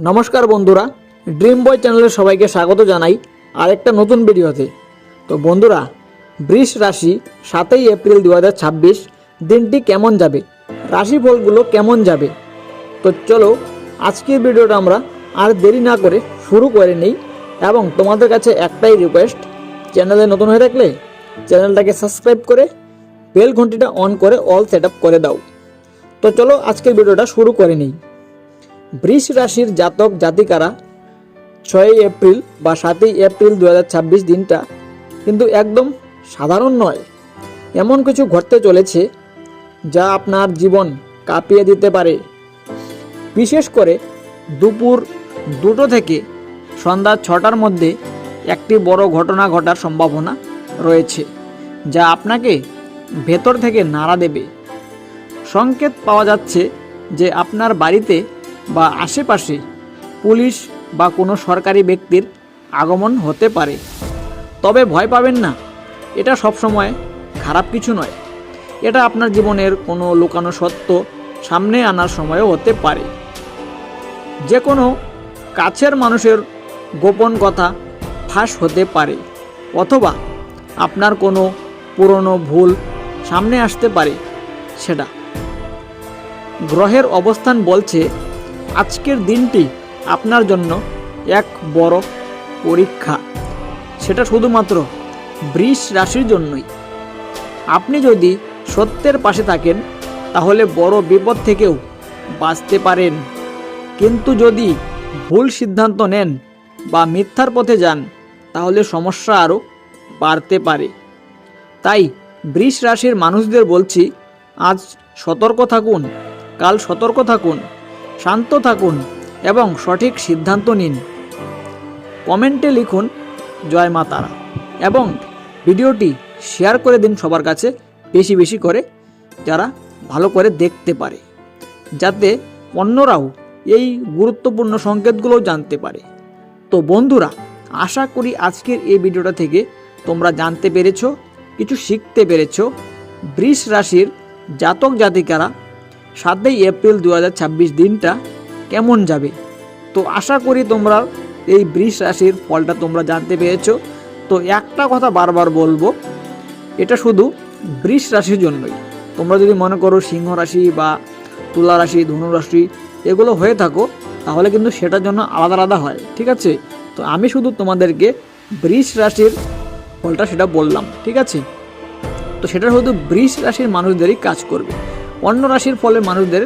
নমস্কার বন্ধুরা, ড্রিম বয় চ্যানেলে সবাইকে স্বাগত জানাই আরেকটা নতুন ভিডিওতে। তো বন্ধুরা, বৃষ রাশি 7ই এপ্রিল 2026 দিনটি কেমন যাবে, রাশিফলগুলো কেমন যাবে। তো চলো আজকের ভিডিওটা আমরা আর দেরি না করে শুরু করে নিই। এবং তোমাদের কাছে একটাই রিকোয়েস্ট, চ্যানেলে নতুন হয়ে থাকলে চ্যানেলটাকে সাবস্ক্রাইব করে বেল ঘন্টিটা অন করে অল সেট আপ করে দাও। তো চলো আজকের ভিডিওটা শুরু করে নিই। বৃষ রাশির জাতক জাতিকারা 6ই এপ্রিল বা 7ই এপ্রিল 2026 দিনটা কিন্তু একদম সাধারণ নয়। এমন কিছু ঘটতে চলেছে যা আপনার জীবন কাঁপিয়ে দিতে পারে। বিশেষ করে দুপুর 2টো থেকে সন্ধ্যা 6টার মধ্যে একটি বড় ঘটনা ঘটার সম্ভাবনা রয়েছে, যা আপনাকে ভেতর থেকে নাড়া দেবে। সংকেত পাওয়া যাচ্ছে যে আপনার বাড়িতে বা আশেপাশে পুলিশ বা কোনো সরকারি ব্যক্তির আগমন হতে পারে। তবে ভয় পাবেন না, এটা সবসময় খারাপ কিছু নয়। এটা আপনার জীবনের কোনো লুকানো সত্য সামনে আনার সময়ও হতে পারে। যে কোনো কাছের মানুষের গোপন কথা ফাঁস হতে পারে, অথবা আপনার কোনো পুরনো ভুল সামনে আসতে পারে। সেটা গ্রহের অবস্থান বলছে আজকের দিনটি আপনার জন্য এক বড় পরীক্ষা। সেটা শুধুমাত্র বৃষ রাশির জন্যই। আপনি যদি সত্যের পাশে থাকেন তাহলে বড় বিপদ থেকেও বাঁচতে পারেন, কিন্তু যদি ভুল সিদ্ধান্ত নেন বা মিথ্যার পথে যান তাহলে সমস্যা আরও বাড়তে পারে। তাই বৃষ রাশির মানুষদের বলছি, আজ সতর্ক থাকুন, কাল সতর্ক থাকুন, শান্ত থাকুন এবং সঠিক সিদ্ধান্ত নিন। কমেন্টে লিখুন জয় মা তারা এবং ভিডিওটি শেয়ার করে দিন সবার কাছে বেশি বেশি করে, যারা ভালো করে দেখতে পারে, যাতে অন্যরাও এই গুরুত্বপূর্ণ সংকেতগুলো জানতে পারে। তো বন্ধুরা, আশা করি আজকের এই ভিডিওটা থেকে তোমরা জানতে পেরেছো, কিছু শিখতে পেরেছো। বৃষ রাশির জাতক জাতিকারা 7ই এপ্রিল 2026 দিনটা কেমন যাবে। তো আশা করি তোমরা এই বৃষ রাশির ফলটা তোমরা জানতে পেরেছো। তো একটা কথা বারবার বলবো, এটা শুধু বৃষ রাশির জন্যই। তোমরা যদি মনে করো সিংহ রাশি বা তুলা রাশি, ধনু রাশি এগুলো হয়ে থাকো, তাহলে কিন্তু সেটার জন্য আলাদা আলাদা হয়, ঠিক আছে। তো আমি শুধু তোমাদেরকে বৃষ রাশির ফলটা সেটা বললাম, ঠিক আছে। তো সেটা শুধু বৃষ রাশির মানুষদেরই কাজ করবে, অন্য রাশির ফলের মানুষদের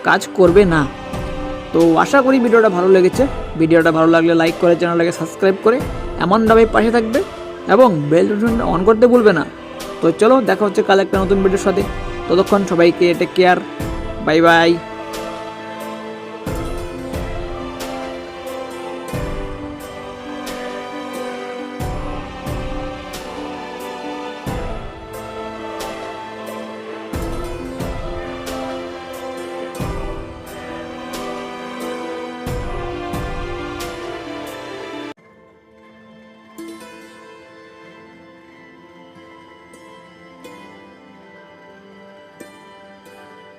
কাজ করবে না। তো আশা করি ভিডিওটা ভালো লেগেছে। ভিডিওটা ভালো লাগলে লাইক করে চ্যানেলটাকে সাবস্ক্রাইব করে এমনভাবে পাশে থাকবে এবং বেল বাটনটা অন করতে ভুলবে না। তো চলো দেখা হচ্ছে কাল একটা নতুন ভিডিওর সাথে। ততক্ষণ সবাইকে টেক কেয়ার, বাই বাই।